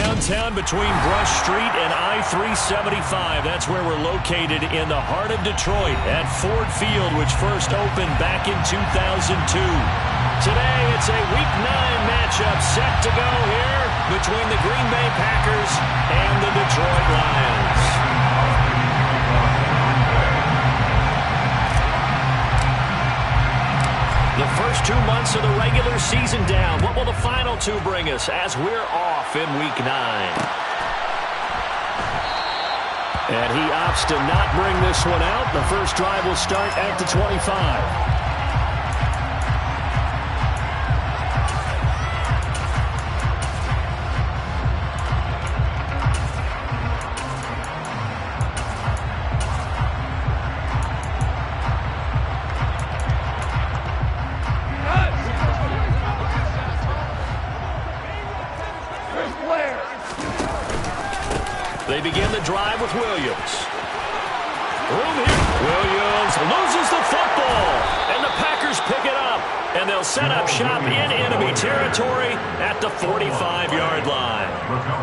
downtown between Brush Street and I-375. That's where we're located in the heart of Detroit at Ford Field, which first opened back in 2002. Today, it's a Week 9 matchup set to go here between the Green Bay Packers and the Detroit Lions. The first 2 months of the regular season down. What will the final two bring us as we're off in Week 9? And he opts to not bring this one out. The first drive will start at the 25. They begin the drive with Williams. Williams loses the football, and the Packers pick it up, and they'll set up shop in enemy territory at the 45-yard line.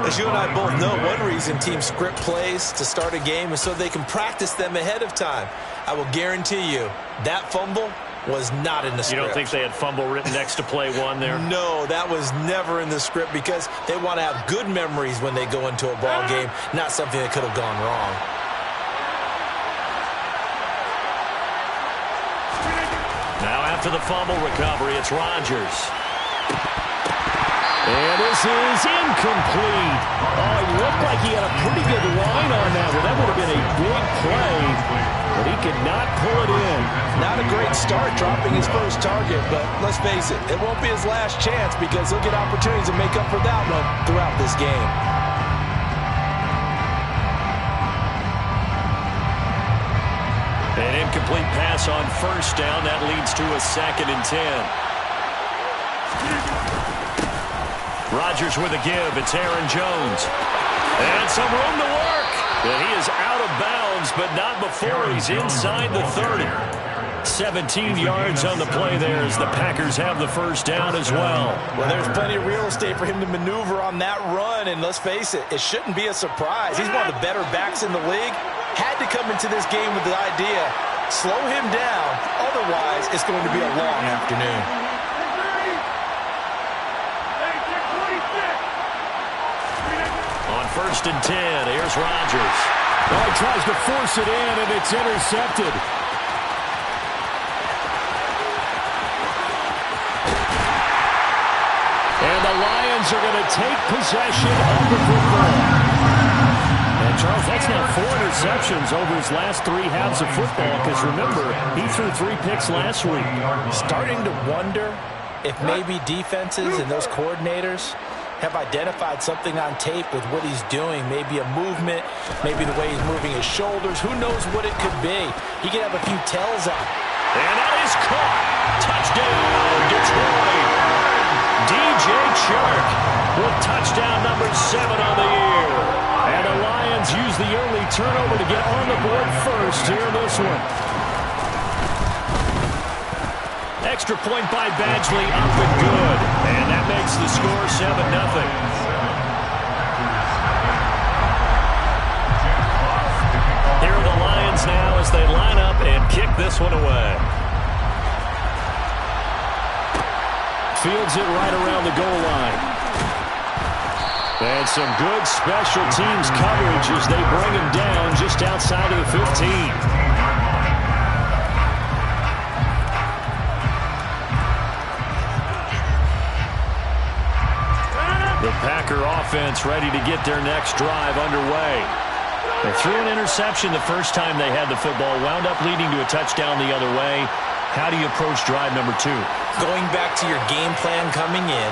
As you and I both know, one reason teams script plays to start a game is so they can practice them ahead of time. I will guarantee you that fumble was not in the script. You don't think they had fumble written next to play one there? No, that was never in the script because they want to have good memories when they go into a ball game, not something that could have gone wrong. Now after the fumble recovery, it's Rodgers. And this is incomplete. Oh, it looked like he had a pretty good line on that one. That would have been a big play, but he could not pull it in. Not a great start dropping his first target, but let's face it, it won't be his last chance because he'll get opportunities to make up for that one throughout this game. An incomplete pass on first down. That leads to a 2nd and 10. Rodgers with a give. It's Aaron Jones. And some room to work. And he is out of bounds, but not before he's inside the 30. 17 yards on the play there as the Packers have the first down as well. Well, there's plenty of real estate for him to maneuver on that run, and let's face it, it shouldn't be a surprise. He's one of the better backs in the league. Had to come into this game with the idea, slow him down, otherwise it's going to be a long afternoon. On 1st and 10, here's Rodgers. Oh, he tries to force it in, and it's intercepted. And the Lions are going to take possession of the football. And, Charles, that's now 4 interceptions over his last 3 halves of football, because, remember, he threw 3 picks last week. Starting to wonder if maybe defenses and those coordinators have identified something on tape with what he's doing. Maybe a movement, maybe the way he's moving his shoulders. Who knows what it could be? He could have a few tells out. And that is caught. Touchdown, Detroit. DJ Chark with touchdown number 7 on the year. And the Lions use the early turnover to get on the board first here in this one. Extra point by Badgley, up and good. And that makes the score 7-0. Here are the Lions now as they line up and kick this one away. Fields it right around the goal line. And some good special teams coverage as they bring him down just outside of the 15. The Packer offense ready to get their next drive underway. They threw an interception the first time they had the football, wound up leading to a touchdown the other way. How do you approach drive number 2? Going back to your game plan coming in,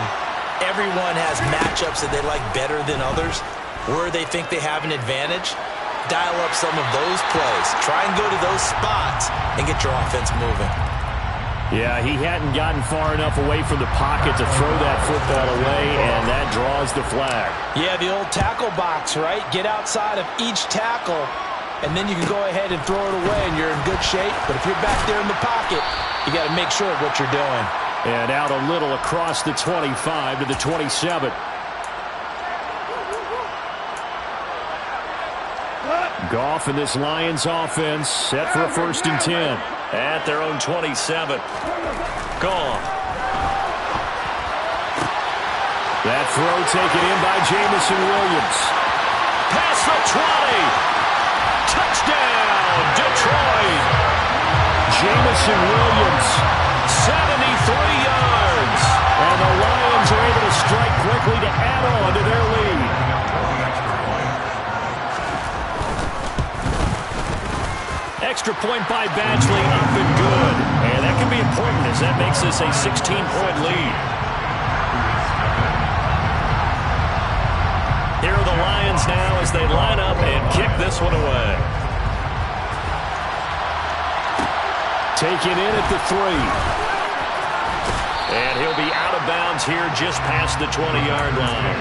everyone has matchups that they like better than others. Where they think they have an advantage, dial up some of those plays. Try and go to those spots and get your offense moving. Yeah, he hadn't gotten far enough away from the pocket to throw that football away, and that draws the flag. Yeah, the old tackle box, right? Get outside of each tackle, and then you can go ahead and throw it away, and you're in good shape. But if you're back there in the pocket, you got to make sure of what you're doing. And out a little across the 25 to the 27. Goff and this Lions offense set for a 1st and 10. At their own 27. Goff. That throw taken in by Jameson Williams. Past the 20. Touchdown, Detroit. Jameson Williams. 73 yards. And the Lions are able to strike quickly to add on to their lead. Extra point by Badgley, up and good. And that can be important as that makes this a 16-point lead. Here are the Lions now as they line up and kick this one away. Taken in at the 3. And he'll be out of bounds here just past the 20-yard line.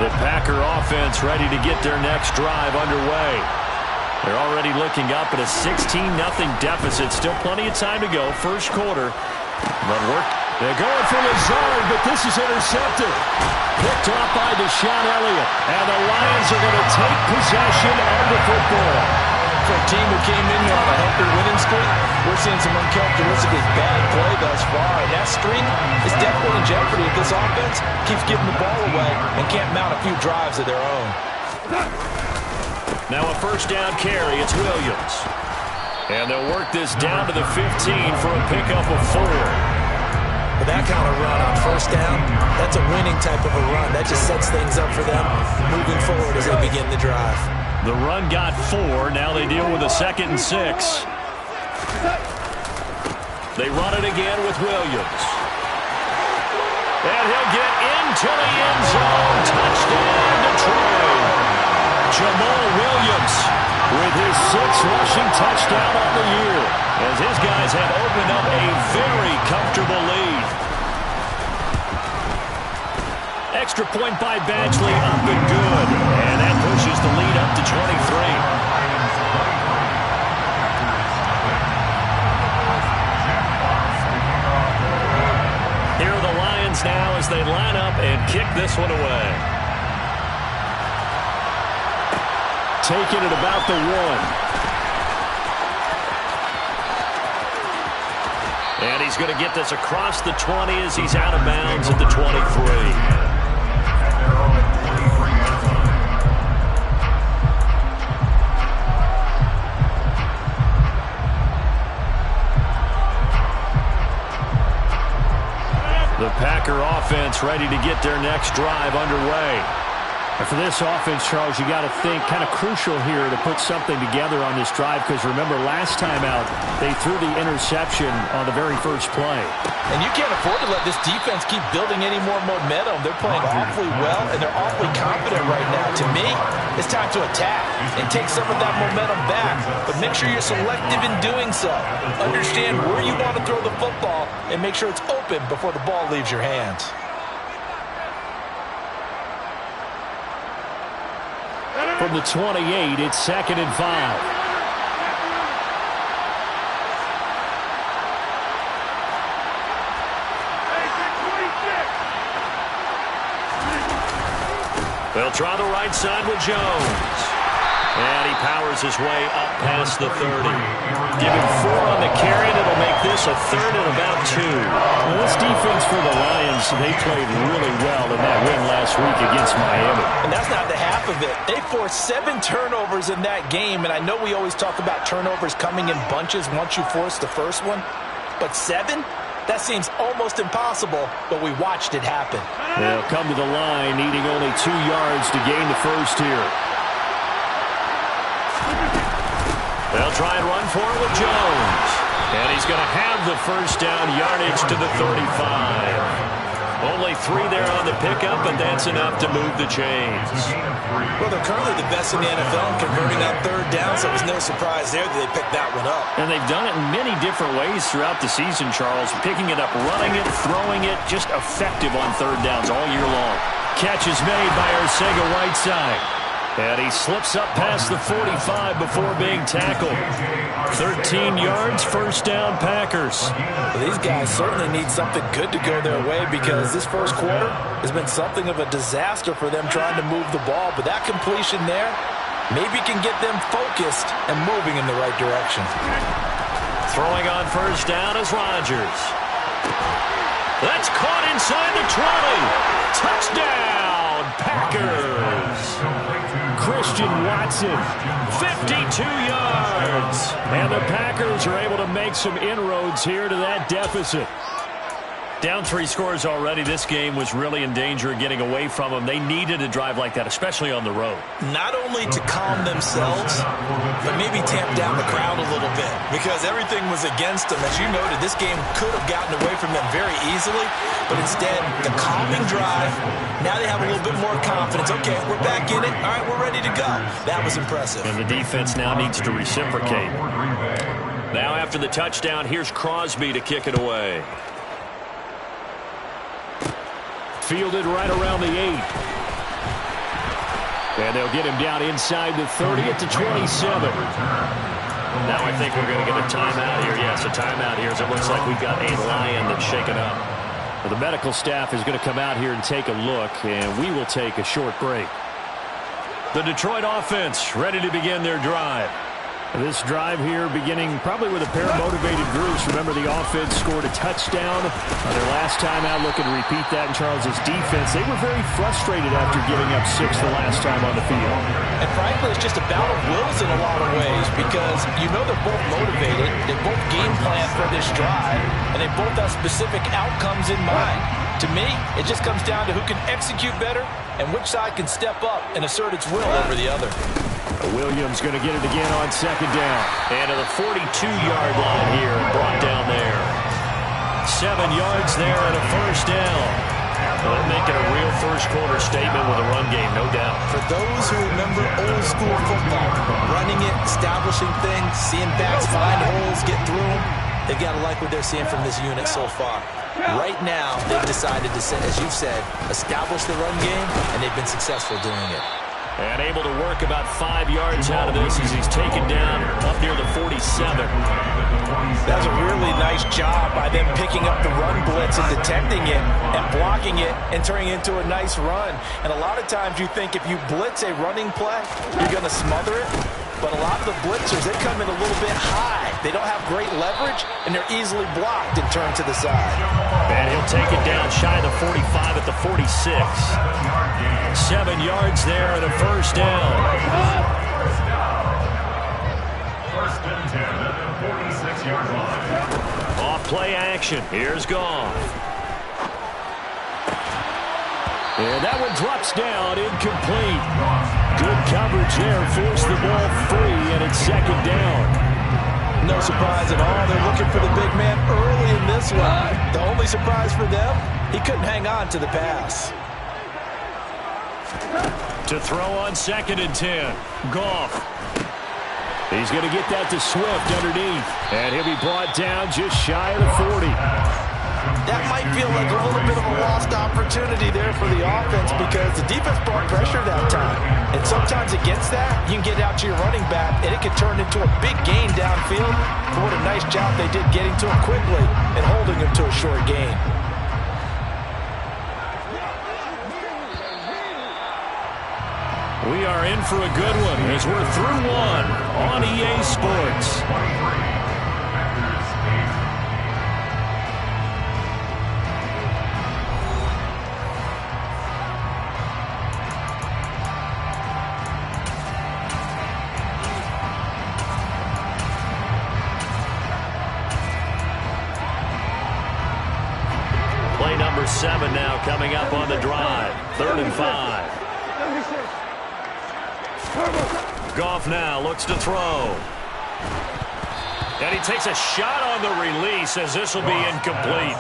The Packer offense ready to get their next drive underway. They're already looking up at a 16-0 deficit. Still plenty of time to go. First quarter. But they're going for Lazard, but this is intercepted. Picked off by Deshaun Elliott. And the Lions are going to take possession of the football. For a team who came in here on a healthy winning streak, we're seeing some uncharacteristically bad play thus far. And that streak is definitely in jeopardy if this offense keeps giving the ball away and can't mount a few drives of their own. Now a first down carry. It's Williams. And they'll work this down to the 15 for a pickup of 4. With that kind of run on first down, that's a winning type of a run. That just sets things up for them moving forward as they begin the drive. The run got 4. Now they deal with a 2nd and 6. They run it again with Williams. And he'll get into the end zone. Touchdown, Detroit. Jamal Williams with his 6th rushing touchdown on the year, as his guys have opened up a very comfortable lead. Extra point by Badgley, up and good. And that pushes the lead up to 23. Here are the Lions now as they line up and kick this one away. Taking it about the 1. And he's going to get this across the 20 as he's out of bounds at the 23. The Packer offense ready to get their next drive underway. And for this offense, Charles, you got to think kind of crucial here to put something together on this drive, because remember last time out they threw the interception on the very first play. And you can't afford to let this defense keep building any more momentum. They're playing awfully well, and they're awfully confident right now. To me, it's time to attack and take some of that momentum back. But make sure you're selective in doing so. Understand where you want to throw the football and make sure it's open before the ball leaves your hands. From the 28, it's 2nd and 5. They'll try the right side with Jones. And he powers his way up past the 30. Give him 4 on the carry, and it'll make this a 3rd and about 2. Well, this defense for the Lions, they played really well in that win last week against Miami. And that's not the half of it. They forced 7 turnovers in that game, and I know we always talk about turnovers coming in bunches once you force the first one. But 7? That seems almost impossible, but we watched it happen. They'll come to the line, needing only 2 yards to gain the first here. They'll try and run for it with Jones. And he's going to have the first down, yardage to the 35. Only 3 there on the pickup, but that's enough to move the chains. Well, they're currently the best in the NFL in converting on third down, so it was no surprise there that they picked that one up. And they've done it in many different ways throughout the season, Charles. Picking it up, running it, throwing it, just effective on third downs all year long. Catch is made by Arcega-Whiteside. And he slips up past the 45 before being tackled. 13 yards, first down, Packers. Well, these guys certainly need something good to go their way because this first quarter has been something of a disaster for them trying to move the ball. But that completion there maybe can get them focused and moving in the right direction. Throwing on first down is Rodgers. That's caught inside the 20. Touchdown, Packers. Christian Watson, 52 yards. And the Packers are able to make some inroads here to that deficit. Down 3 scores already. This game was really in danger of getting away from them. They needed a drive like that, especially on the road. Not only to calm themselves, but maybe tamp down the crowd a little bit because everything was against them. As you noted, this game could have gotten away from them very easily, but instead, the calming drive, now they have a little bit more confidence. Okay, we're back in it. All right, we're ready to go. That was impressive. And the defense now needs to reciprocate. Now after the touchdown, here's Crosby to kick it away. Fielded right around the 8. And they'll get him down inside the 30 at the 27. Now I think we're going to get a timeout here. Yes, a timeout here as it looks like we've got a Lion that's shaken up. Well, the medical staff is going to come out here and take a look, and we will take a short break. The Detroit offense ready to begin their drive. This drive here beginning probably with a pair of motivated groups. Remember, the offense scored a touchdown on their last time out. Looking to repeat that in Charles's defense. They were very frustrated after giving up 6 the last time on the field. And frankly, it's just a battle of wills in a lot of ways because you know they're both motivated. They both game plan for this drive, and they both have specific outcomes in mind. To me, it just comes down to who can execute better and which side can step up and assert its will over the other. Williams going to get it again on second down. And to the 42-yard line here and brought down there. 7 yards there and a first down. Well, they're making a real first-quarter statement with a run game, no doubt. For those who remember old-school football, running it, establishing things, seeing backs find holes, get through them, they've got to like what they're seeing from this unit so far. Right now, they've decided to, as you've said, establish the run game, and they've been successful doing it. And able to work about 5 yards out of this as he's taken down up near the 47. That was a really nice job by them picking up the run blitz and detecting it and blocking it and turning it into a nice run. And a lot of times you think if you blitz a running play, you're going to smother it. But a lot of the blitzers, they come in a little bit high. They don't have great leverage, and they're easily blocked and turned to the side. And he'll take it down shy of the 45 at the 46. 7 yards there and a first down. First and 10 at the 46-yard line. Off play action. Here's Goff. And that one drops down, incomplete. Good coverage there, forced the ball free, and it's second down. No surprise at all. They're looking for the big man early in this one. The only surprise for them, he couldn't hang on to the pass. To throw on second and 10. Goff. He's going to get that to Swift underneath. And he'll be brought down just shy of the 40. That might feel like a little bit of a lost opportunity there for the offense because the defense brought pressure that time. And sometimes against that, you can get out to your running back, and it can turn into a big gain downfield. But what a nice job they did getting to him quickly and holding him to a short gain. We are in for a good one as we're through one on EA Sports. Play number 7 now coming up on the drive. 3rd and 5. Goff now looks to throw. And he takes a shot on the release as this will be incomplete.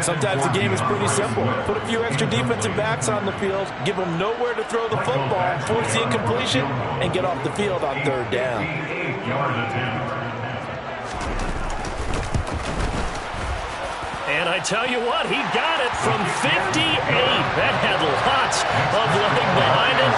Sometimes the game is pretty simple. Put a few extra defensive backs on the field, give them nowhere to throw the football, force the incompletion, and get off the field on third down. And I tell you what, he got it from 58. That had lots of leg behind it.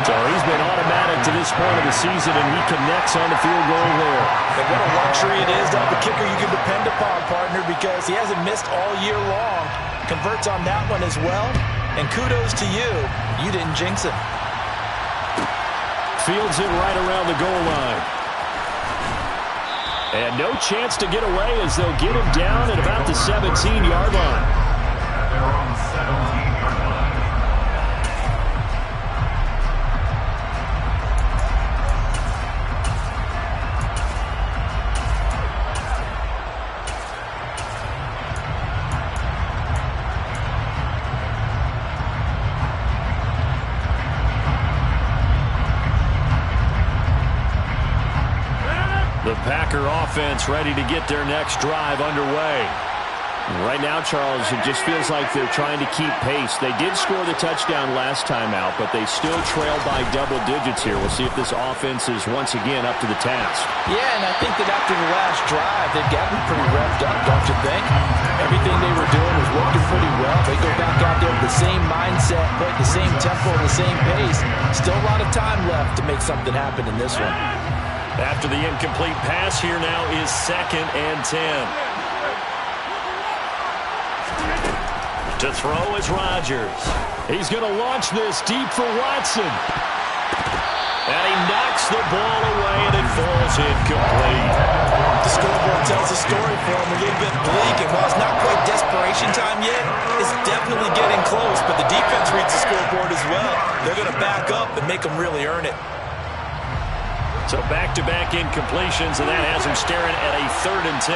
So he's been automatic to this point of the season, and he connects on the field goal there. And what a luxury it is to have a kicker you can depend upon, partner, because he hasn't missed all year long. Converts on that one as well. And kudos to you. You didn't jinx him. Fields it right around the goal line. And no chance to get away as they'll get him down at about the 17-yard line. They're on the 17-yard line. The Packer offense ready to get their next drive underway. Right now, Charles, it just feels like they're trying to keep pace. They did score the touchdown last time out, but they still trail by double digits here. We'll see if this offense is once again up to the task. Yeah, and I think that after the last drive, they've gotten pretty revved up, don't you think? Everything they were doing was working pretty well. They go back out there with the same mindset, play the same tempo, the same pace. Still a lot of time left to make something happen in this one. After the incomplete pass, here now is 2nd and 10. To throw is Rodgers. He's going to launch this deep for Watson. And he knocks the ball away, and it falls incomplete. The scoreboard tells a story for him, a little bit bleak, and while it's not quite desperation time yet, it's definitely getting close, but the defense reads the scoreboard as well. They're going to back up and make them really earn it. So back-to-back incompletions, and that has him staring at a 3rd and 10.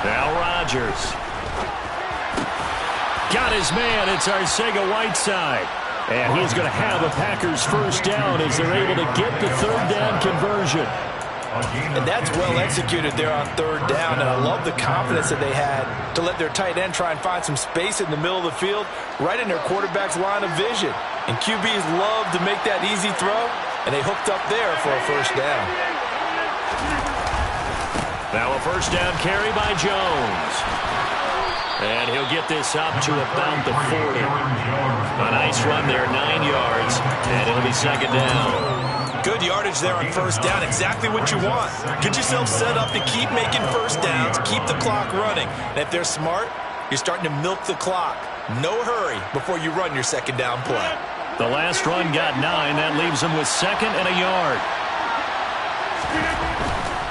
Now Rodgers. Got his man. It's Arcega-Whiteside. And he's going to have a Packers first down as they're able to get the 3rd down conversion. And that's well executed there on 3rd down, and I love the confidence that they had to let their tight end try and find some space in the middle of the field, right in their quarterback's line of vision. And QBs love to make that easy throw, and they hooked up there for a first down. Now a first down carry by Jones. And he'll get this up to about the 40. A nice run there, 9 yards, and it'll be 2nd down. Good yardage there on first down, exactly what you want. Get yourself set up to keep making first downs, keep the clock running. And if they're smart, you're starting to milk the clock. No hurry before you run your 2nd down play. The last run got 9. That leaves them with 2nd and a yard.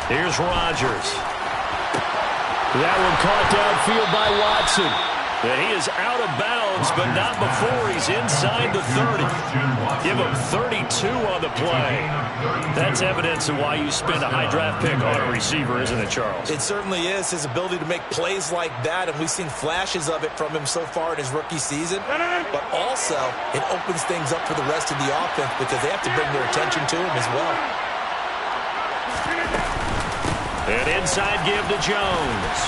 Here's Rodgers. That one caught downfield by Watson. And he is out of bounds, but not before he's inside the 30. Give him 32 on the play. That's evidence of why you spend a high draft pick on a receiver, isn't it, Charles? It certainly is, his ability to make plays like that, and we've seen flashes of it from him so far in his rookie season. But also, it opens things up for the rest of the offense because they have to bring their attention to him as well. An inside give to Jones.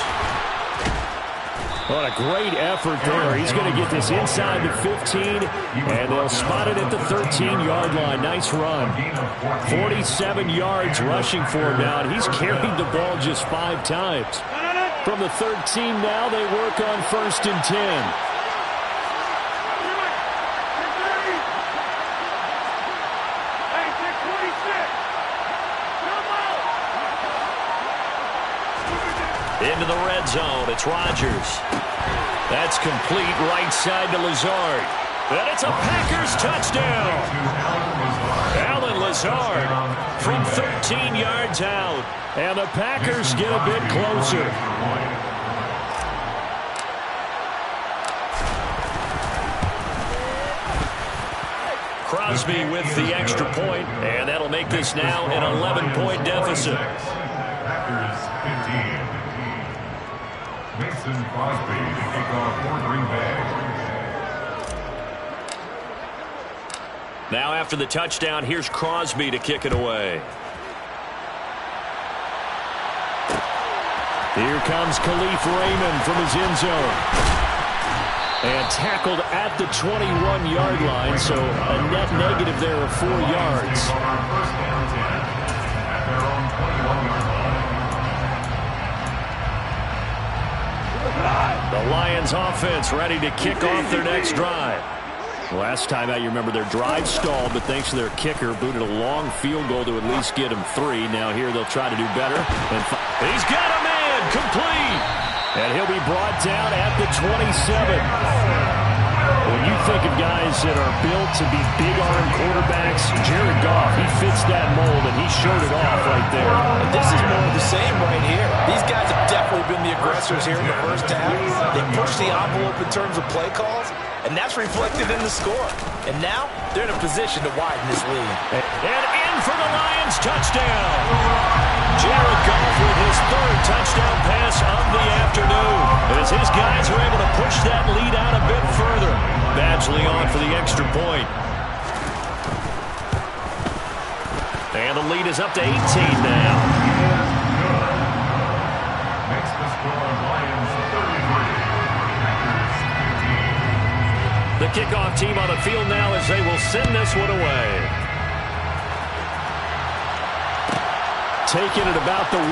What a great effort there. He's going to get this inside the 15, and they'll spot it at the 13-yard line. Nice run. 47 yards rushing for him now, and he's carried the ball just 5 times. From the 13 now, they work on 1st and 10. Into the red zone. It's Rodgers. That's complete right side to Lazard. And it's a Packers touchdown. Allen Lazard from 13 yards out. And the Packers get a bit closer. Crosby with the extra point, and that'll make this now an 11-point deficit. Packers 15. Mason Crosby to kick off for Green Bay. Now after the touchdown, here's Crosby to kick it away. Here comes Khalif Raymond from his end zone. And tackled at the 21-yard line, so a net negative there of 4 yards. The Lions offense ready to kick off their next drive. Last time out, you remember their drive stalled, but thanks to their kicker, booted a long field goal to at least get them 3. Now here they'll try to do better. And he's got a man complete. And he'll be brought down at the 27. When you think of guys that are built to be big-arm quarterbacks, Jared Goff, he fits that mold, and he showed it off right there. And this is more of the same right here. These guys have definitely been the aggressors here in the first half. They pushed the envelope in terms of play calls, and that's reflected in the score. And now they're in a position to widen this lead. And in for the Lions touchdown. Jared Goff with his 3rd touchdown pass of the afternoon. As his guys are able to push that lead out a bit further. Badgley on for the extra point. And the lead is up to 18 now. Makes the score Lions 33. The kickoff team on the field now as they will send this one away. Taking it about the 1.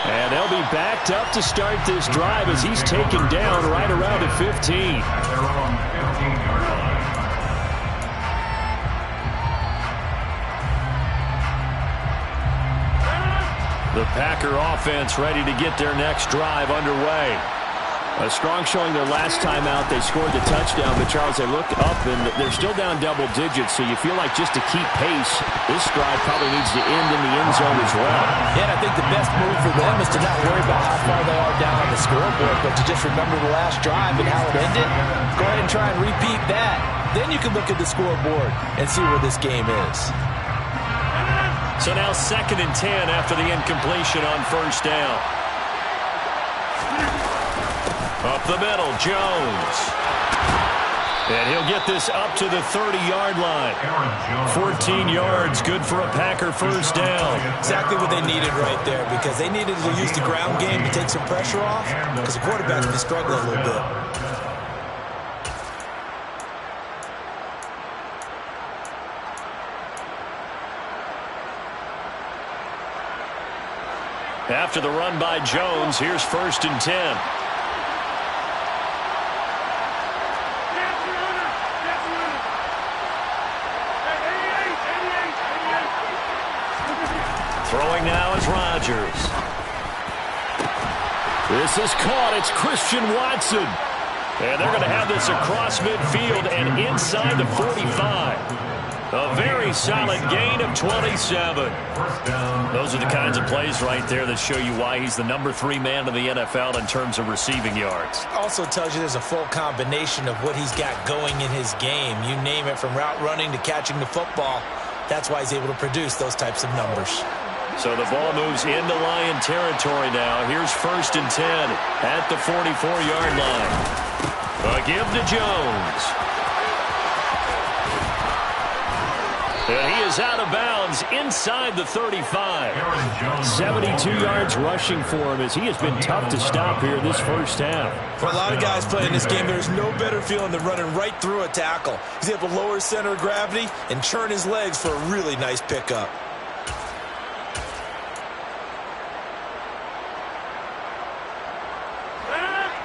And they'll be backed up to start this drive as he's taken down right around the 15. At their own 15-yard line. The Packer offense ready to get their next drive underway. A strong showing their last time out. They scored the touchdown, but Charles, they look up, and they're still down double digits, so you feel like just to keep pace, this drive probably needs to end in the end zone as well. Yeah, and I think the best move for them is to not worry about how far they are down on the scoreboard, but to just remember the last drive and how it ended. Go ahead and try and repeat that. Then you can look at the scoreboard and see where this game is. So now 2nd and 10 after the incompletion on 1st down. Up the middle, Jones. And he'll get this up to the 30-yard line. 14 yards, good for a Packer 1st down. Exactly what they needed right there, because they needed to use the ground game to take some pressure off, because the quarterback's been struggling a little bit. After the run by Jones, here's 1st and 10. Throwing now is Rodgers. This is caught. It's Christian Watson. And they're going to have this across midfield and inside the 45. A very solid gain of 27. Those are the kinds of plays right there that show you why he's the number 3 man in the NFL in terms of receiving yards. Also tells you there's a full combination of what he's got going in his game. You name it, from route running to catching the football. That's why he's able to produce those types of numbers. So the ball moves into Lion territory now. Here's 1st and 10 at the 44-yard line. A give to Jones. And he is out of bounds inside the 35. 72 yards rushing for him as he has been tough to stop here this first half. For a lot of guys playing this game, there's no better feeling than running right through a tackle. He's able to lower his center of gravity and churn his legs for a really nice pickup.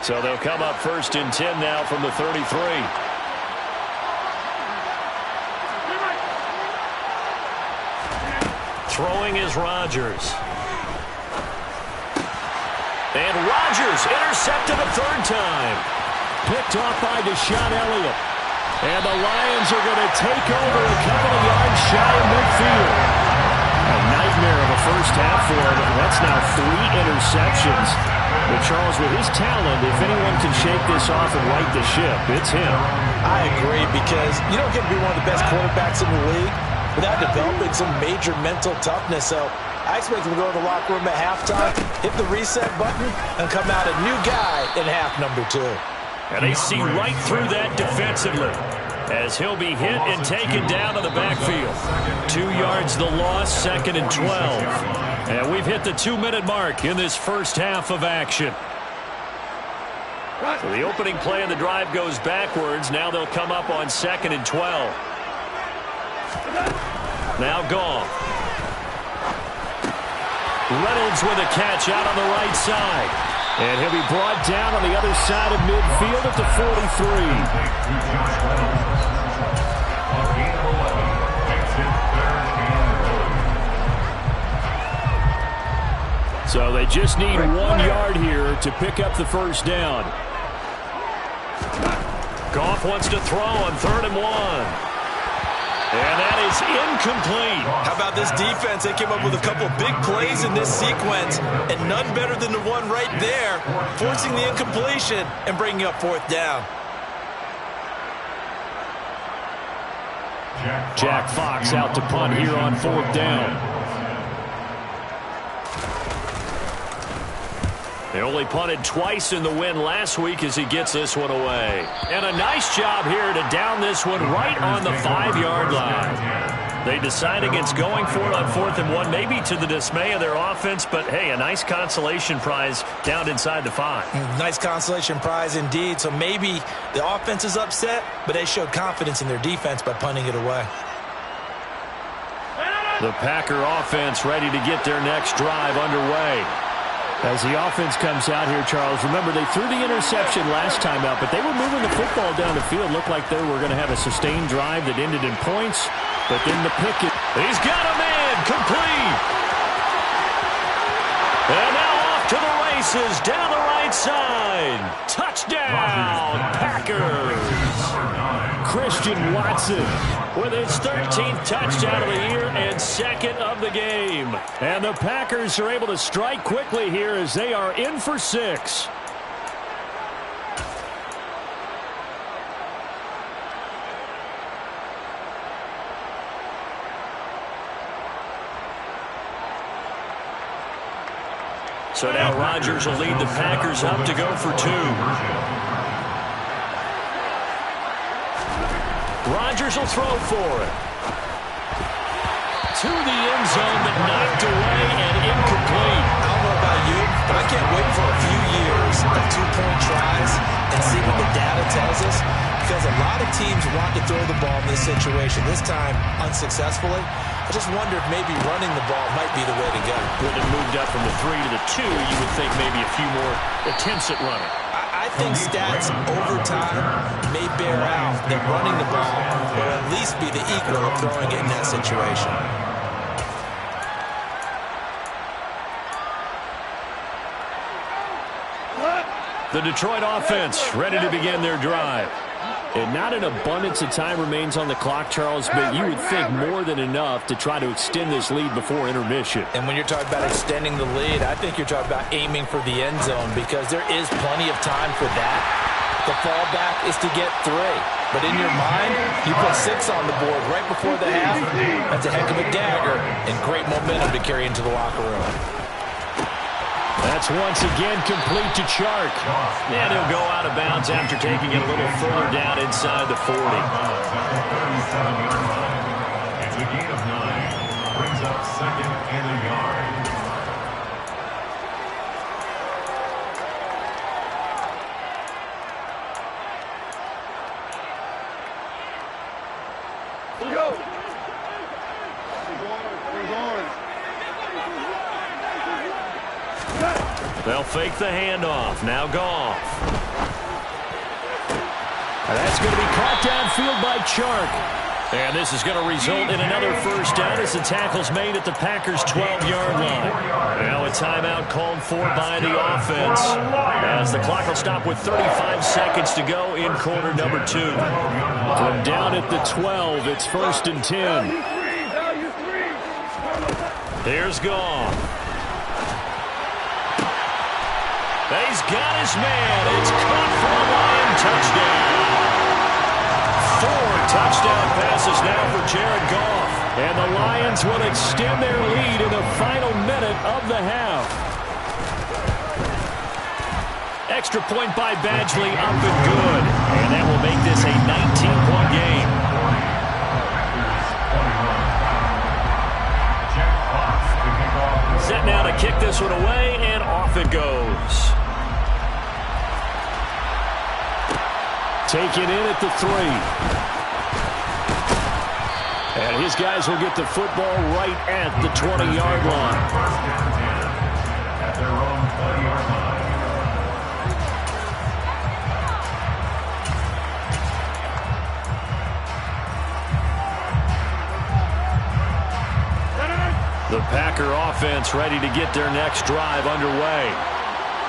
So they'll come up 1st and 10 now from the 33. Throwing is Rodgers. And Rodgers intercepted a 3rd time. Picked off by Deshaun Elliott. And the Lions are going to take over a couple of yards shy of midfield. A nightmare of a first half for him. That's now 3 interceptions. But Charles, with his talent, if anyone can shake this off and right the ship, it's him. I agree, because you don't get to be one of the best quarterbacks in the league without developing some major mental toughness. So I expect him to go to the locker room at halftime, hit the reset button, and come out a new guy in half number 2. And they see right through that defensively. as he'll be hit and taken down to the backfield. 2 yards the loss, 2nd and 12. And we've hit the 2-minute mark in this first half of action. So the opening play of the drive goes backwards. Now they'll come up on 2nd and 12. Now Goff. Reynolds with a catch out on the right side. And he'll be brought down on the other side of midfield at the 43. So they just need 1 yard here to pick up the first down. Goff wants to throw on 3rd and 1. And that is incomplete. How about this defense? They came up with a couple big plays in this sequence, and none better than the one right there, forcing the incompletion and bringing up 4th down. Jack Fox out to punt here on 4th down. They only punted twice in the win last week as he gets this one away. And a nice job here to down this one right on the 5-yard line. They decide against going for it on 4th and 1, maybe to the dismay of their offense, but hey, a nice consolation prize down inside the 5. Nice consolation prize indeed. So maybe the offense is upset, but they showed confidence in their defense by punting it away. The Packer offense ready to get their next drive underway. As the offense comes out here, Charles, remember they threw the interception last time out, but they were moving the football down the field. Looked like they were going to have a sustained drive that ended in points, but then the Pickett. He's got a man, complete. And now off to the races, down the right side. Touchdown, Packers. Christian Watson with his 13th touchdown of the year and 2nd of the game. And the Packers are able to strike quickly here as they are in for 6. So now Rodgers will lead the Packers up to go for 2. Rodgers will throw for it. To the end zone, but knocked away and incomplete. I don't know about you, but I can't wait for a few years of 2-point tries and see what the data tells us, because a lot of teams want to throw the ball in this situation, this time unsuccessfully. I just wonder if maybe running the ball might be the way to go. When it moved up from the 3 to the 2, you would think maybe a few more attempts at running. I think stats over time may bear out that running the ball will at least be the equal of throwing it in that situation. The Detroit offense ready to begin their drive. And not an abundance of time remains on the clock, Charles, but you would think more than enough to try to extend this lead before intermission. And when you're talking about extending the lead, I think you're talking about aiming for the end zone, because there is plenty of time for that. The fallback is to get 3. But in your mind, you put 6 on the board right before the half. That's a heck of a dagger and great momentum to carry into the locker room. That's once again complete to Chark. And he'll go out of bounds after taking it a little further down inside the 40. It's a gain of 9. Brings up 2nd and a yard. They'll fake the handoff. Now Goff. That's going to be caught downfield by Chark. And this is going to result in another first down as the tackle's made at the Packers' 12-yard line. Now a timeout called for by the offense, as the clock will stop with 35 seconds to go in quarter number 2. From down at the 12, it's 1st and 10. Here's Goff. He's got his man. It's caught for a Lion touchdown. 4 touchdown passes now for Jared Goff. And the Lions will extend their lead in the final minute of the half. extra point by Badgley up and good. And that will make this a 19-point game. Set now to kick this one away, and off it goes. Taken in at the 3. And his guys will get the football right at the 20-yard line. At their own 20-yard line. The Packer offense ready to get their next drive underway.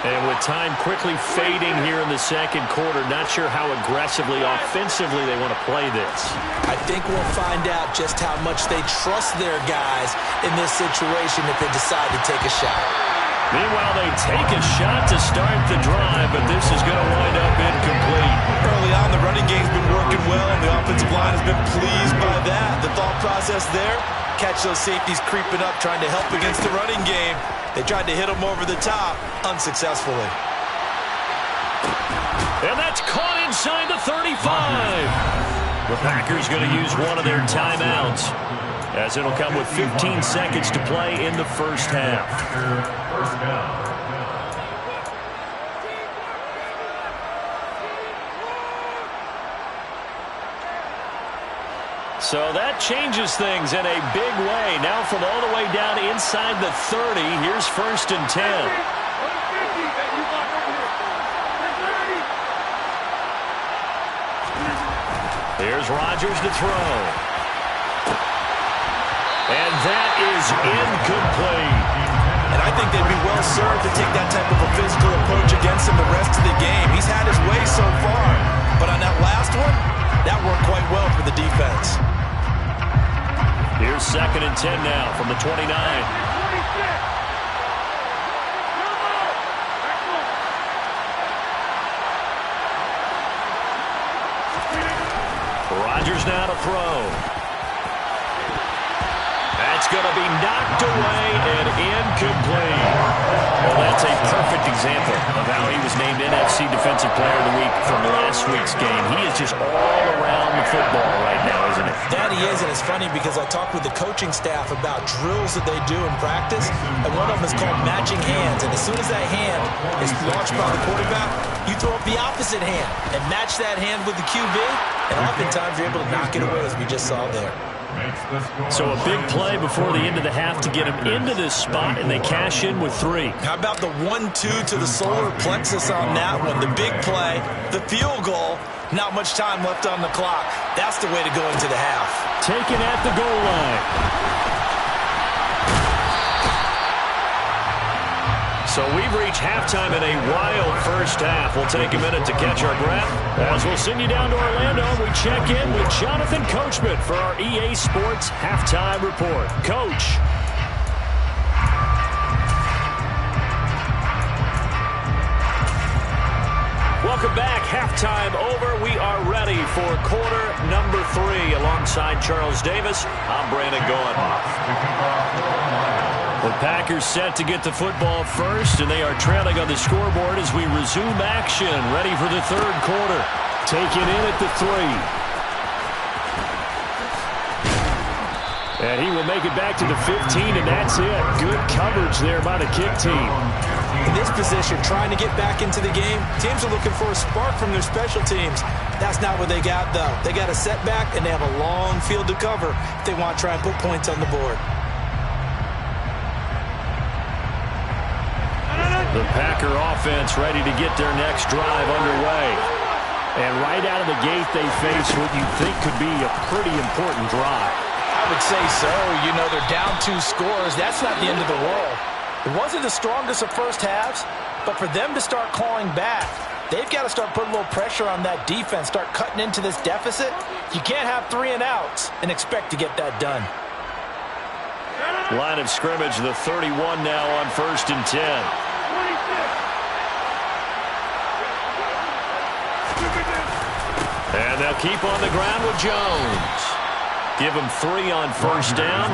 And with time quickly fading here in the second quarter, not sure how aggressively, offensively they want to play this. I think we'll find out just how much they trust their guys in this situation if they decide to take a shot. Meanwhile, they take a shot to start the drive, but this is going to wind up incomplete. Early on, the running game's been working well, and the offensive line has been pleased by that. The thought process there, catch those safeties creeping up, trying to help against the running game. They tried to hit them over the top, unsuccessfully. And that's caught inside the 35. The Packers going to use one of their timeouts, as it'll come with 15 seconds to play in the first half. First down. So that changes things in a big way. Now from all the way down inside the 30, here's 1st and 10. Here's Rodgers to throw. And that is incomplete. And I think they'd be well served to take that type of a physical approach against him the rest of the game. He's had his way so far, but on that last one, that worked quite well for the defense. Here's 2nd and 10 now from the 29. Rodgers now to throw. That's going to be knocked away and incomplete. Well, that's a perfect example of how he was named NFC Defensive Player of the Week from last week's game. He is just all around the football right now, isn't he? That he is, and it's funny because I talked with the coaching staff about drills that they do in practice, and one of them is called matching hands. And as soon as that hand is launched by the quarterback, you throw up the opposite hand and match that hand with the QB, and oftentimes you're able to knock it away, as we just saw there. So a big play before the end of the half to get him into this spot, and they cash in with 3. How about the 1-2 to the solar plexus on that one? The big play, the field goal, not much time left on the clock. That's the way to go into the half. Taken at the goal line. So we've reached halftime in a wild first half. We'll take a minute to catch our breath as we'll send you down to Orlando. We check in with Jonathan Coachman for our EA Sports Halftime Report. Coach. Welcome back. Halftime over. We are ready for quarter number 3. Alongside Charles Davis, I'm Brandon Gaughan. The Packers set to get the football first, and they are trailing on the scoreboard as we resume action, ready for the third quarter. Taken in at the 3. And he will make it back to the 15, and that's it. Good coverage there by the kick team. In this position, trying to get back into the game, teams are looking for a spark from their special teams. That's not what they got, though. They got a setback, and they have a long field to cover if they want to try and put points on the board. The Packer offense ready to get their next drive underway. And right out of the gate, they face what you think could be a pretty important drive. I would say so. You know, they're down 2 scores. That's not the end of the world. It wasn't the strongest of first halves, but for them to start clawing back, they've got to start putting a little pressure on that defense, start cutting into this deficit. You can't have 3 and outs and expect to get that done. Line of scrimmage, the 31 now on 1st and 10. And they'll keep on the ground with Jones. Give him 3 on first down.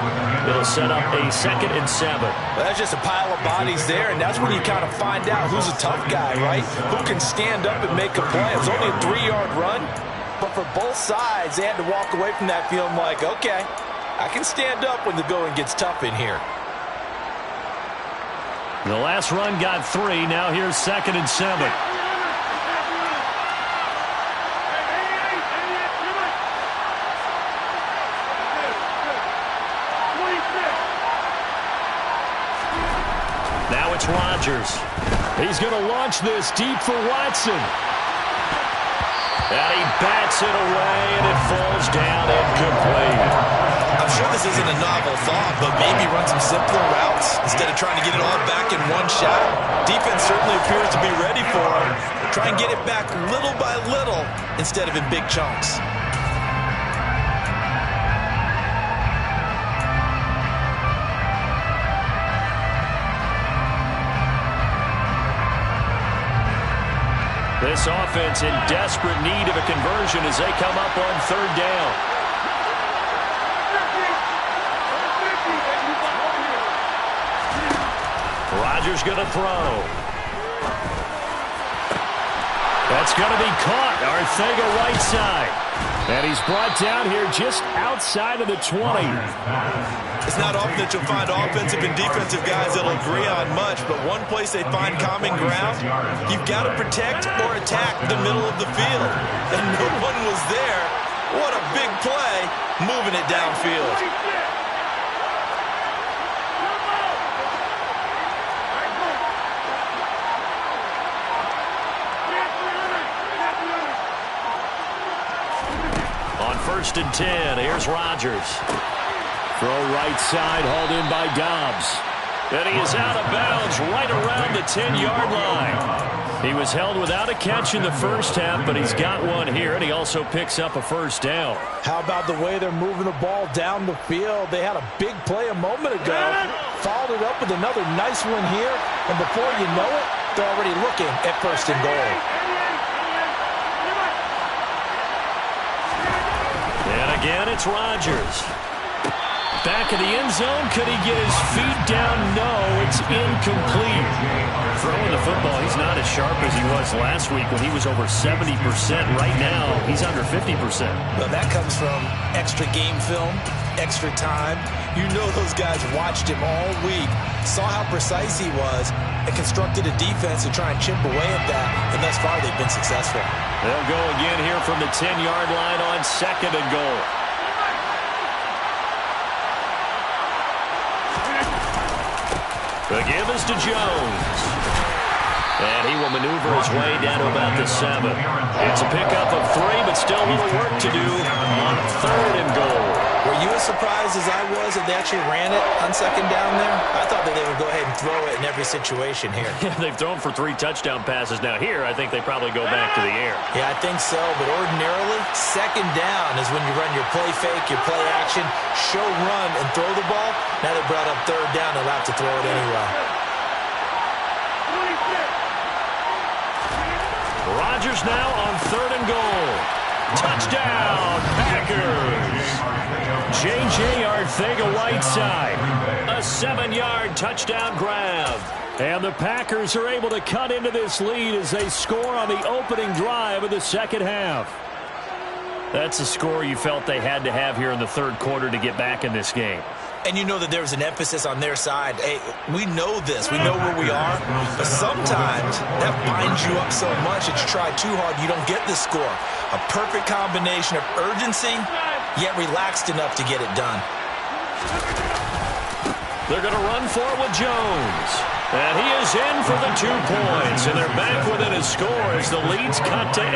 It'll set up a 2nd and 7. Well, that's just a pile of bodies there, and that's when you kind of find out who's a tough guy, right? Who can stand up and make a play. It was only a 3-yard run, but for both sides, they had to walk away from that feeling like, okay, I can stand up when the going gets tough in here. The last run got 3. Now here's 2nd and 7. Now it's Rodgers. He's going to launch this deep for Watson. And he bats it away, and it falls down incomplete. I'm sure this isn't a novel thought, but maybe run some simpler routes instead of trying to get it all back in one shot. Defense certainly appears to be ready for him. Try and get it back little by little instead of in big chunks. This offense in desperate need of a conversion as they come up on 3rd down. Rodgers going to throw. That's going to be caught. Arcega-Whiteside. And he's brought down here just outside of the 20. It's not often that you'll find offensive and defensive guys that'll agree on much, but one place they find common ground, you've got to protect or attack the middle of the field. And no one was there. What a big play, moving it downfield. On 1st and 10, here's Rodgers. Throw right side, hauled in by Dobbs. And he is out of bounds right around the 10-yard line. He was held without a catch in the first half, but he's got one here, and he also picks up a first down. How about the way they're moving the ball down the field? They had a big play a moment ago, followed it up with another nice one here, and before you know it, they're already looking at 1st and goal. And again, it's Rodgers. Back in the end zone. Could he get his feet down? No, it's incomplete. Throwing the football, he's not as sharp as he was last week when he was over 70%. Right now, he's under 50%. Well, that comes from extra game film, extra time. You know those guys watched him all week, saw how precise he was, and constructed a defense to try and chip away at that, and thus far they've been successful. They'll go again here from the 10-yard line on 2nd and goal. The give is to Jones. And he will maneuver his way down to about the 7. It's a pickup of 3, but still a little work to do on 3rd and goal. Were you as surprised as I was that they actually ran it on 2nd down there? I thought that they would go ahead and throw it in every situation here. Yeah, they've thrown for 3 touchdown passes. Now here, I think they probably go back to the air. Yeah, I think so, but ordinarily, 2nd down is when you run your play fake, your play action, show run, and throw the ball. Now they brought up 3rd down, they'll have to throw it anyway. Rodgers now on 3rd and goal. Touchdown, Packers. J.J. Arcega-Whiteside. A 7-yard touchdown grab. And the Packers are able to cut into this lead as they score on the opening drive of the second half. That's a score you felt they had to have here in the 3rd quarter to get back in this game. And you know that there was an emphasis on their side. Hey, we know this. We know where we are. But sometimes that binds you up so much that you try too hard, you don't get the score. A perfect combination of urgency, yet relaxed enough to get it done. They're going to run for it with Jones. And he is in for the 2 points. And they're back within a score as the lead's cut to 8.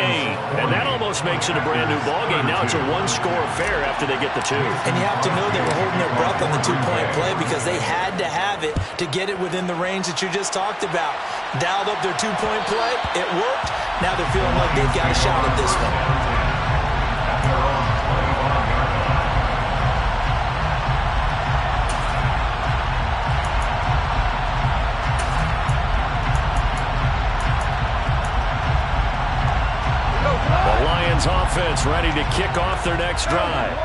And that almost makes it a brand new ballgame. Now it's a 1-score affair after they get the 2. And you have to know they were holding their breath on the 2-point play because they had to have it to get it within the range that you just talked about. Dialed up their 2-point play. It worked. Now they're feeling like they've got a shot at this one. Offense ready to kick off their next drive.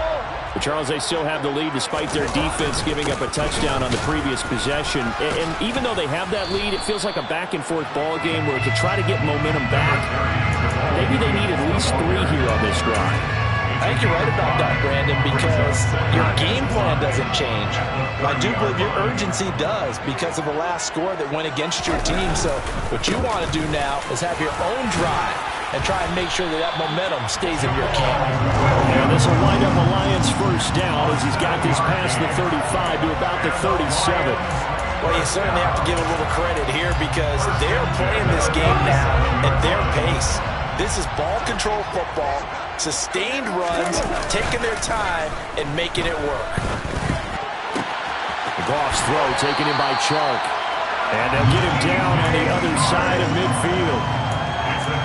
But Charles, they still have the lead despite their defense giving up a touchdown on the previous possession. And even though they have that lead, it feels like a back-and-forth ball game where to try to get momentum back, maybe they need at least 3 here on this drive. I think you're right about that, Brandon, because your game plan doesn't change. I do believe your urgency does because of the last score that went against your team. So what you want to do now is have your own drive and try and make sure that that momentum stays in your camp. And this will wind up a Lions first down as he's got this past the 35 to about the 37. Well, you certainly have to give a little credit here because they're playing this game now at their pace. This is ball control football, sustained runs, taking their time, and making it work. Goff's throw taken in by Chark. And they'll get him down on the other side of midfield.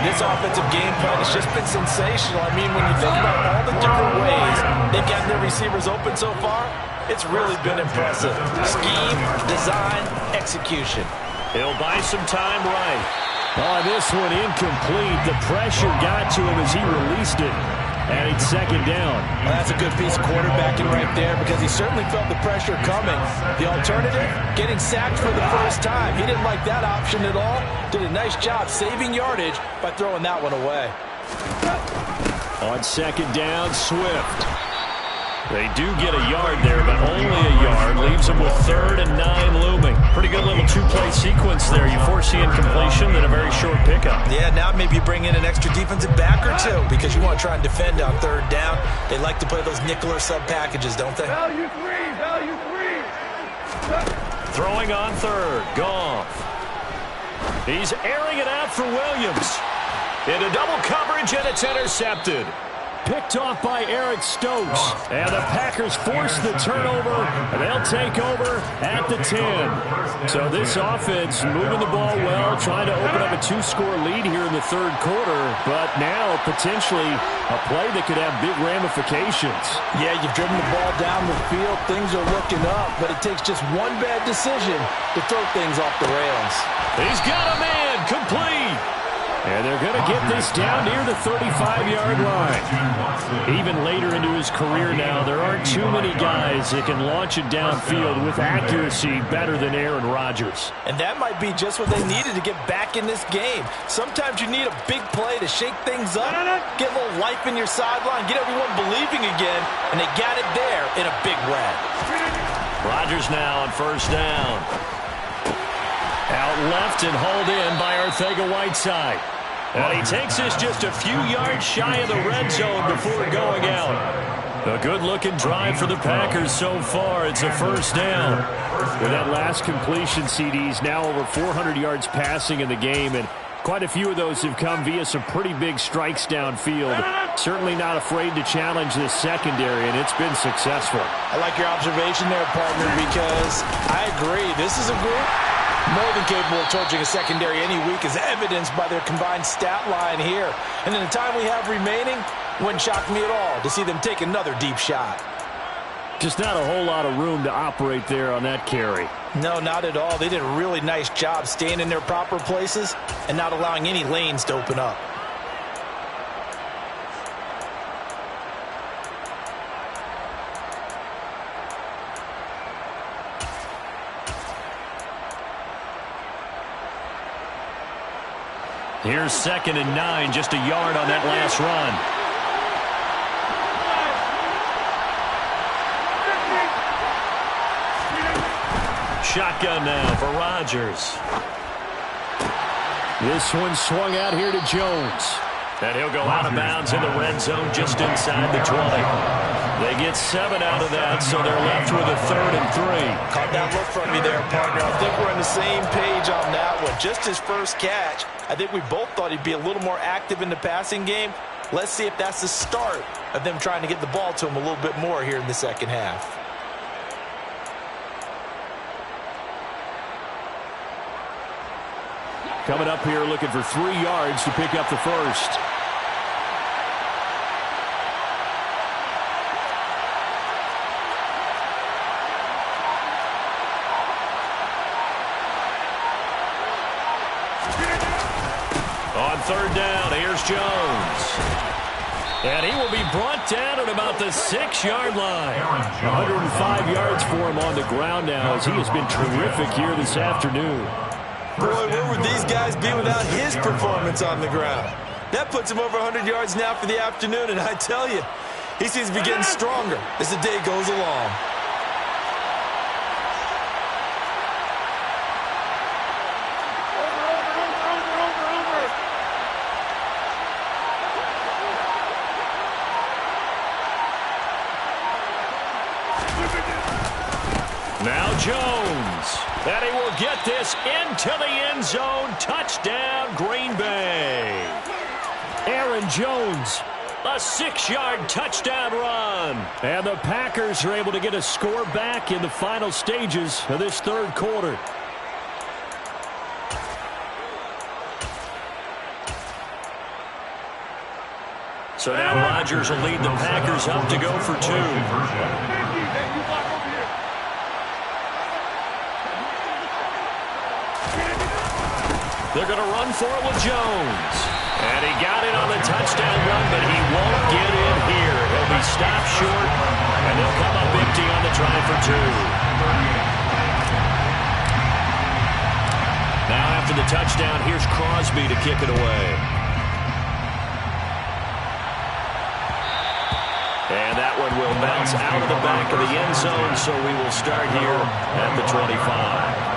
This offensive game plan has just been sensational. I mean, when you think about all the different ways they've gotten their receivers open so far, it's really been impressive. Scheme, design, execution. He'll buy some time right. Oh, this one incomplete. The pressure got to him as he released it. And it's second down. Well, that's a good piece of quarterbacking right there because he certainly felt the pressure coming. The alternative, getting sacked for the first time. He didn't like that option at all. Did a nice job saving yardage by throwing that one away. On second down, Swift. They do get a yard there, but only a yard. Leaves them with 3rd and 9 looming. Pretty good little 2-play sequence there. You force the incompletion, then a very short pickup. Yeah, now maybe you bring in an extra defensive back or 2 because you want to try and defend on 3rd down. They like to play those nickel or sub packages, don't they? Value 3. Throwing on 3rd. Goff. He's airing it out for Williams. Into double coverage, and it's intercepted. Picked off by Eric Stokes. And the Packers force the turnover. And they'll take over at the 10. So this offense moving the ball well, trying to open up a 2-score lead here in the 3rd quarter. But now potentially a play that could have big ramifications. Yeah, you've driven the ball down the field. Things are looking up. But it takes just one bad decision to throw things off the rails. He's got a man. Complete. And they're going to get this down near the 35-yard line. Even later into his career now, there aren't too many guys that can launch it downfield with accuracy better than Aaron Rodgers. And that might be just what they needed to get back in this game. Sometimes you need a big play to shake things up, get a little life in your sideline, get everyone believing again, and they got it there in a big way. Rodgers now on first down. Out left and hauled in by Arcega-Whiteside. And he takes this just a few yards shy of the red zone before going out. A good-looking drive for the Packers so far. It's a first down. With that last completion, CD's now over 400 yards passing in the game, and quite a few of those have come via some pretty big strikes downfield. Certainly not afraid to challenge this secondary, and it's been successful. I like your observation there, partner, because I agree. This is a group more than capable of torching a secondary any week, as evidenced by their combined stat line here. And in the time we have remaining, wouldn't shock me at all to see them take another deep shot. Just not a whole lot of room to operate there on that carry. No, not at all. They did a really nice job staying in their proper places and not allowing any lanes to open up. Here's 2nd and 9, just a yard on that last run. Shotgun now for Rodgers. This one swung out here to Jones. And he'll go out of bounds in the red zone just inside the 20. They get 7 out of that, so they're left with a 3rd and 3. Caught that look from me there, partner. I think we're on the same page on that one. Just his first catch. I think we both thought he'd be a little more active in the passing game. Let's see if that's the start of them trying to get the ball to him a little bit more here in the second half. Coming up here looking for 3 yards to pick up the first. On 3rd down, here's Jones. And he will be brought down at about the 6-yard line. 105 yards for him on the ground now, as he has been terrific here this afternoon. Boy, where would these guys be without his performance on the ground? That puts him over 100 yards now for the afternoon, and I tell you, he seems to be getting stronger as the day goes along. Now Jones, and he will get this into the end zone. Touchdown, Green Bay. Aaron Jones, a 6-yard touchdown run. And the Packers are able to get a score back in the final stages of this third quarter. So now Rodgers will lead the Packers up to go for 2. They're going to run for it with Jones. And he got it on the touchdown run, but he won't get in here. He'll be stopped short, and they'll come up empty on the try for 2. Now after the touchdown, here's Crosby to kick it away. And that one will bounce out of the back of the end zone, so we will start here at the 25.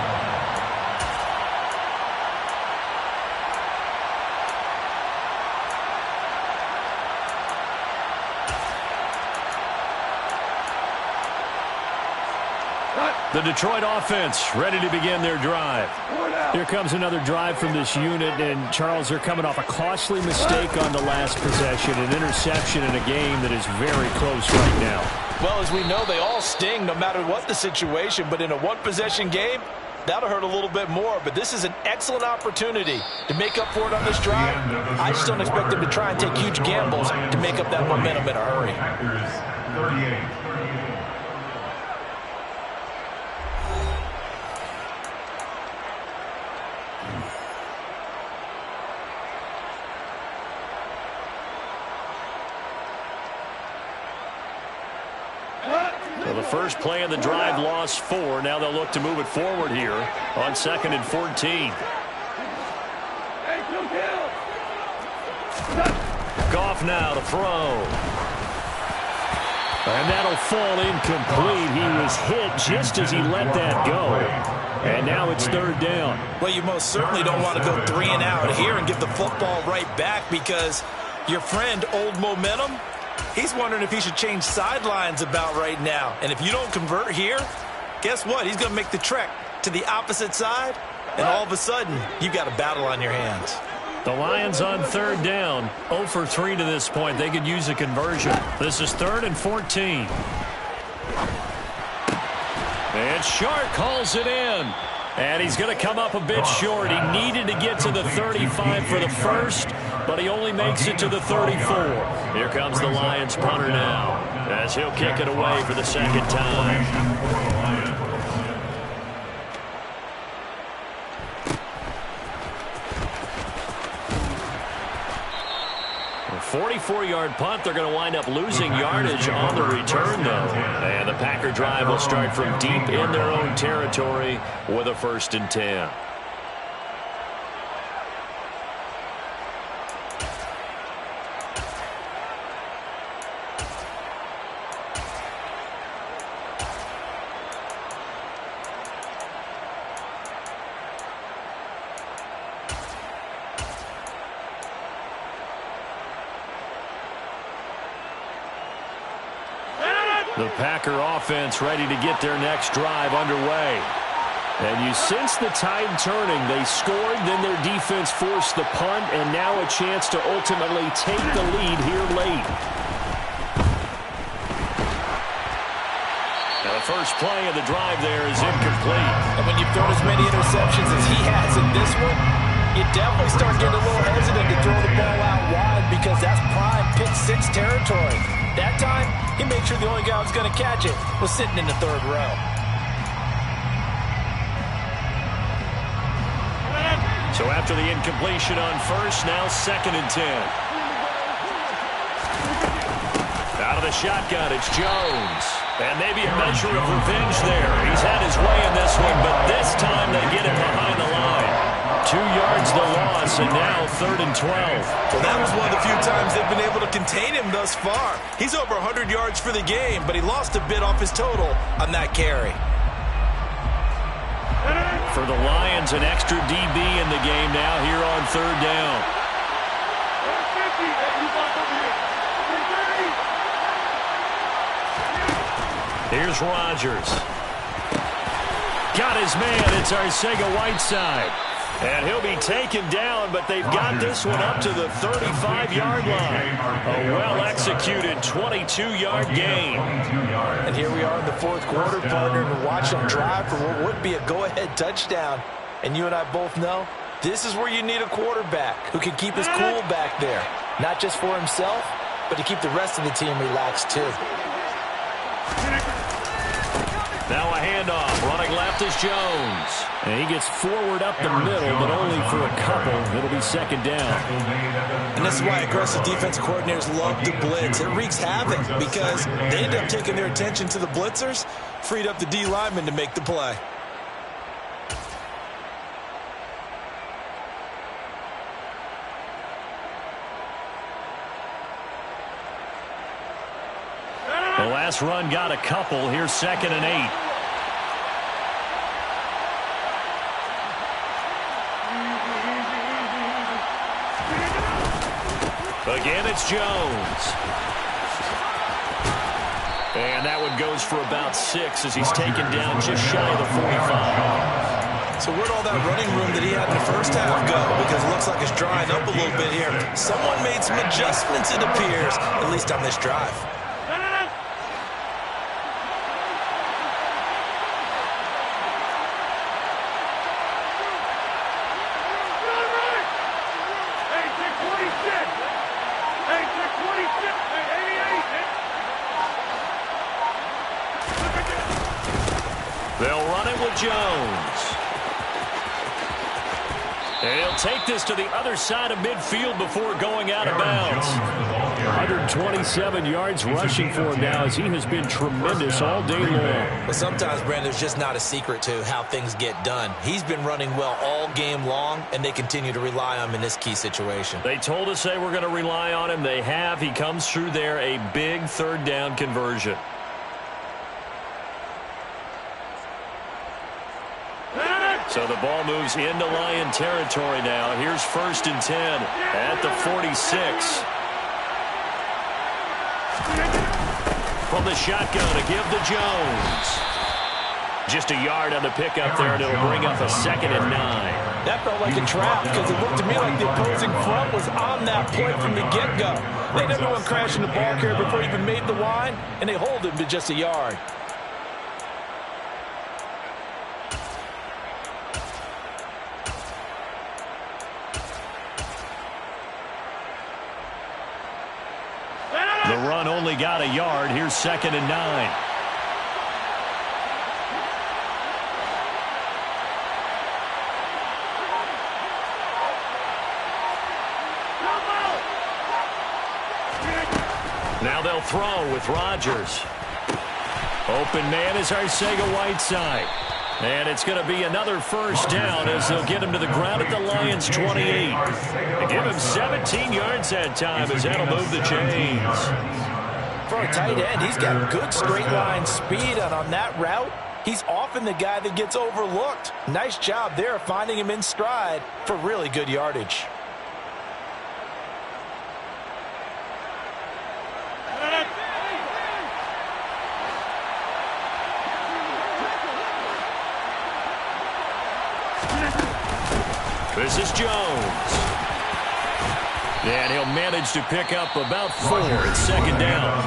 The Detroit offense ready to begin their drive. Here comes another drive from this unit, and Charles, they're coming off a costly mistake on the last possession, an interception in a game that is very close right now. Well, as we know, they all sting no matter what the situation, but in a one-possession game, that'll hurt a little bit more. But this is an excellent opportunity to make up for it on this drive. I just don't expect them to try and take huge gambles to make up that momentum in a hurry. Packers 38. Well, the first play of the drive lost 4. Now they'll look to move it forward here on 2nd and 14. Goff now to throw. And that'll fall incomplete. He was hit just as he let that go. And now it's 3rd down. Well, you most certainly don't want to go 3 and out here and give the football right back, because your friend, Old Momentum, he's wondering if he should change sidelines about right now. And if you don't convert here, guess what? He's going to make the trek to the opposite side, and all of a sudden, you've got a battle on your hands. The Lions on 3rd down, 0 for 3 to this point. They could use a conversion. This is 3rd and 14. And Shark calls it in. And he's going to come up a bit short. He needed to get to the 35 for the first, but he only makes it to the 34. Here comes the Lions punter now, as he'll kick it away for the 2nd time. 44-yard punt. They're going to wind up losing yardage on the return, though. And the Packer drive will start from deep in their own territory with a 1st and 10. The Packer offense ready to get their next drive underway. And you sense the tide turning. They scored, then their defense forced the punt, and now a chance to ultimately take the lead here late. Now the first play of the drive there is incomplete. And when you've thrown as many interceptions as he has in this one, you definitely start getting a little hesitant to throw the ball out wide, because that's prime pick-6 territory. That time, he made sure the only guy who was going to catch it was sitting in the 3rd row. So after the incompletion on first, now 2nd and 10. Out of the shotgun, it's Jones. And maybe a measure of revenge there. He's had his way in this one, but this time they get him behind the line. 2 yards the loss, and now 3rd and 12. Well, that was one of the few times they've been able to contain him thus far. He's over 100 yards for the game, but he lost a bit off his total on that carry. For the Lions, an extra DB in the game now here on 3rd down. Here's Rodgers. Got his man. It's Arcega-Whiteside. And he'll be taken down, but they've got this one up to the 35-yard line. A well-executed 22-yard gain. And here we are in the 4th quarter, partner, and watch them drive for what would be a go-ahead touchdown. And you and I both know this is where you need a quarterback who can keep his cool back there. Not just for himself, but to keep the rest of the team relaxed too. Now a handoff. Running left is Jones. And he gets forward up the middle, but only for a couple. It'll be 2nd down. And this is why aggressive defense coordinators love to blitz. It wreaks havoc because they end up taking their attention to the blitzers, freed up the D lineman to make the play. The last run got a couple. Here's 2nd and 8. Again, it's Jones. And that one goes for about 6 as he's taken down just shy of the 45. So where'd all that running room that he had in the first half go? Because it looks like it's drying up a little bit here. Someone made some adjustments, it appears, at least on this drive. They'll run it with Jones. And he'll take this to the other side of midfield before going out of bounds. 127 yards rushing for him now as he has been tremendous all day long. But sometimes, Brandon, there's just not a secret to how things get done. He's been running well all game long, and they continue to rely on him in this key situation. They told us they were going to rely on him. They have. He comes through there, a big 3rd down conversion. So the ball moves into Lion territory now. Here's 1st and 10 at the 46. From the shotgun, a give to Jones. Just a yard on the pickup there, and it'll bring up a 2nd and 9. That felt like a trap because it looked to me like the opposing front was on that play from the get-go. They never went crashing the ball carrier before he even made the line, and they hold him to just a yard. The run only got a yard. Here's 2nd and 9. Now they'll throw with Rodgers. Open man is Arcega-Whiteside. And it's going to be another 1st down as they'll get him to the ground at the Lions' 28. They give him 17 yards that time as that'll move the chains. For a tight end, he's got good straight line speed, and on that route, he's often the guy that gets overlooked. Nice job there finding him in stride for really good yardage. This is Jones. And he'll manage to pick up about 4 at 2nd down.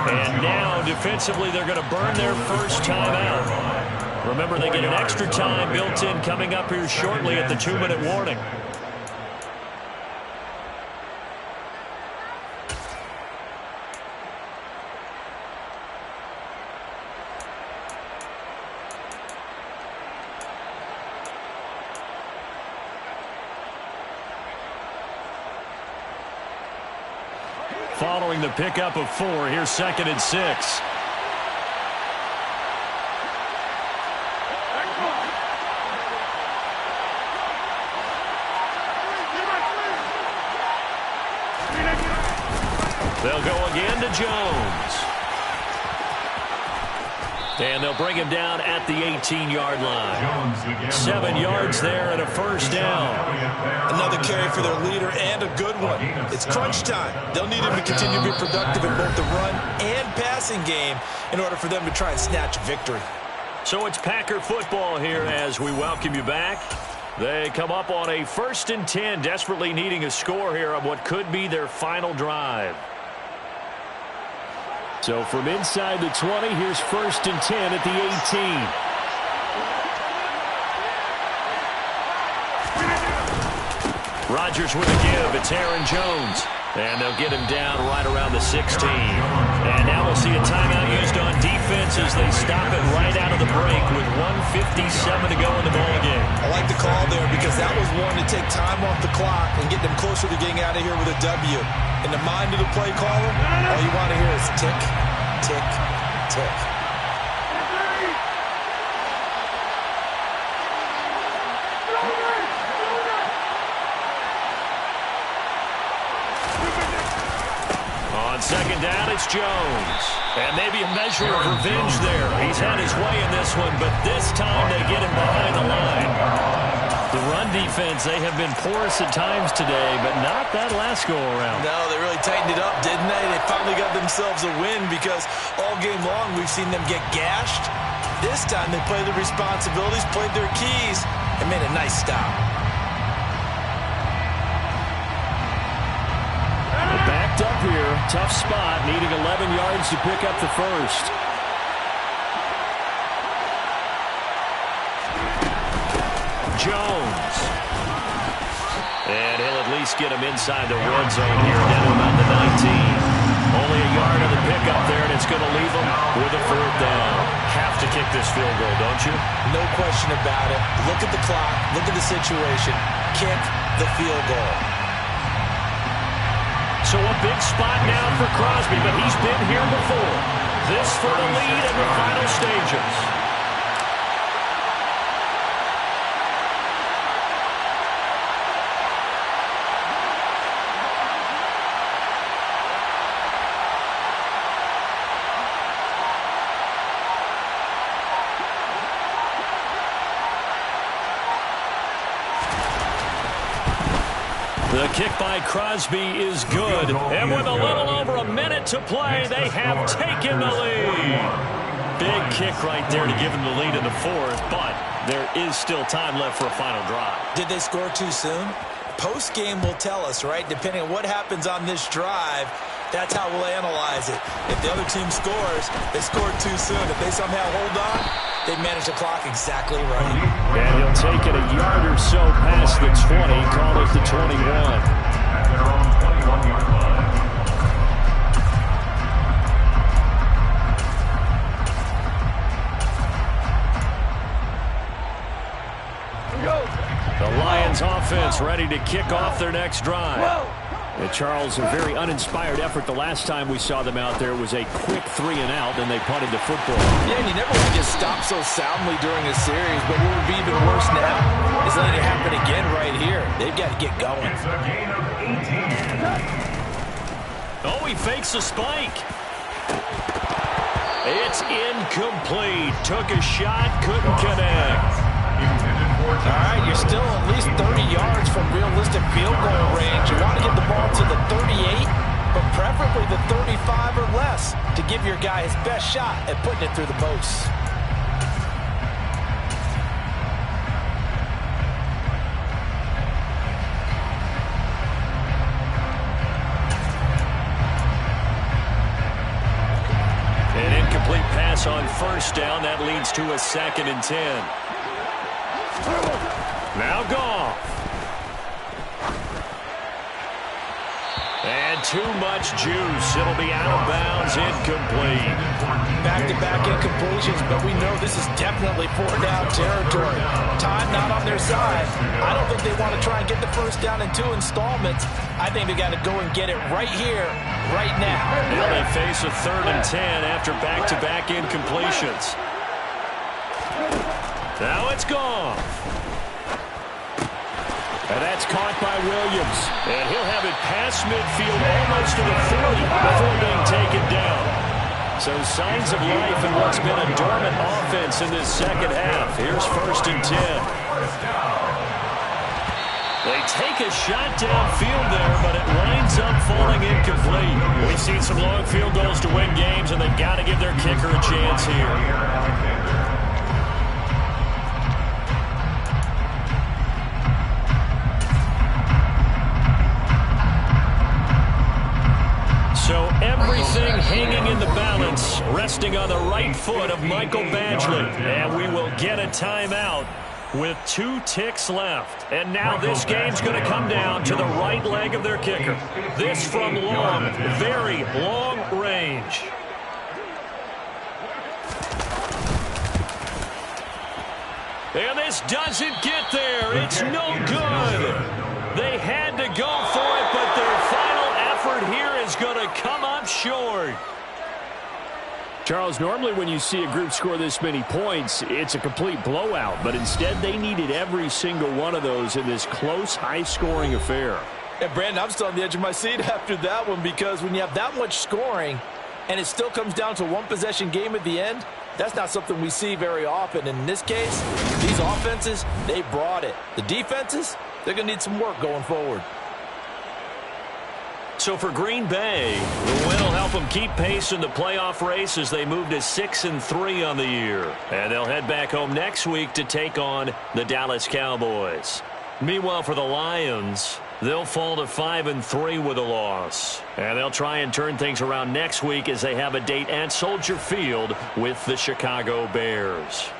And now, defensively, they're going to burn their first time out. Remember, they get an extra time built in coming up here shortly at the 2-minute warning. following the pickup of 4. Here's 2nd and 6. They'll go again to Jones. And they'll bring him down at the 18-yard line. 7 yards there and a first down. Another carry for their leader and a good one. It's crunch time. They'll need him to continue to be productive in both the run and passing game in order for them to try and snatch a victory. So it's Packer football here as we welcome you back. They come up on a 1st and 10, desperately needing a score here on what could be their final drive. So from inside the 20, here's 1st and 10 at the 18. Rodgers with a give. It's Aaron Jones. And they'll get him down right around the 16. And now we'll see a timeout used on defense as they stop it right out of the break with 1:57 to go in the ballgame. I like the call there because that was one to take time off the clock and get them closer to getting out of here with a W. In the mind of the play caller, all you want to hear is tick, tick, tick. On 2nd down, it's Jones. And maybe a measure of revenge there. He's had his way in this one, but this time they get him behind the line. The run defense, they have been porous at times today, but not that last go-around. No, they really tightened it up, didn't they? They finally got themselves a win because all game long we've seen them get gashed. This time they played their responsibilities, played their keys, and made a nice stop. Backed up here. Tough spot, needing 11 yards to pick up the first. Jones. And he'll at least get him inside the red zone here, down to about the 19. Only a yard on the pickup there, and it's going to leave him with a 4th down. Have to kick this field goal, don't you? No question about it. Look at the clock. Look at the situation. Kick the field goal. So a big spot now for Crosby, but he's been here before. This for the lead in the final stages. The kick by Crosby is good. And with a little over a minute to play, they have taken the lead. Big kick right there to give them the lead in the 4th, but there is still time left for a final drive. Did they score too soon? Post-game will tell us, right? Depending on what happens on this drive, that's how we'll analyze it. If the other team scores, they scored too soon. If they somehow hold on, they manage the clock exactly right. And he'll take it a yard or so past the 20, call it the 21. At their own 21-yard line. The Lions offense ready to kick off their next drive. And Charles, a very uninspired effort the last time we saw them out there. It was a quick 3 and out, and they punted the football. Yeah, and you never want to get stopped so soundly during a series, but what would be even worse now is letting it happen again right here. They've got to get going. It's a gain of 18. Oh, he fakes a spike. It's incomplete. Took a shot, couldn't connect. All right, you're still at least 30 yards from realistic field goal range. You want to get the ball to the 38, but preferably the 35 or less to give your guy his best shot at putting it through the posts. An incomplete pass on 1st down. That leads to a 2nd and 10. Now Goff. And And too much juice. It'll be out of bounds, incomplete. Back-to-back incompletions, but we know this is definitely 4-down territory. Time not on their side. I don't think they want to try and get the first down in 2 installments. I think they got to go and get it right here, right now. Now they face a 3rd and 10 after back-to-back incompletions. Now it's gone. And that's caught by Williams. And he'll have it past midfield almost to the 40 before being taken down. So signs of life in what's been a dormant offense in this second half. Here's 1st and 10. They take a shot downfield there, but it winds up falling incomplete. We've seen some long field goals to win games, and they've got to give their kicker a chance here. So everything hanging in the balance, resting on the right foot of Michael Badgley. And we will get a timeout with 2 ticks left. And now this game's going to come down to the right leg of their kicker. This from long, very long range. And this doesn't get there. It's no good. They had to go for it, but their final effort here is going to come up short. Charles, normally when you see a group score this many points, it's a complete blowout. But instead, they needed every single one of those in this close, high-scoring affair. And Brandon, I'm still on the edge of my seat after that one, because when you have that much scoring and it still comes down to 1-possession game at the end, that's not something we see very often. And in this case, these offenses, they brought it. The defenses, they're going to need some work going forward. So for Green Bay, the win will help them keep pace in the playoff race as they move to 6-3 on the year. And they'll head back home next week to take on the Dallas Cowboys. Meanwhile, for the Lions, they'll fall to 5-3 with a loss. And they'll try and turn things around next week as they have a date at Soldier Field with the Chicago Bears.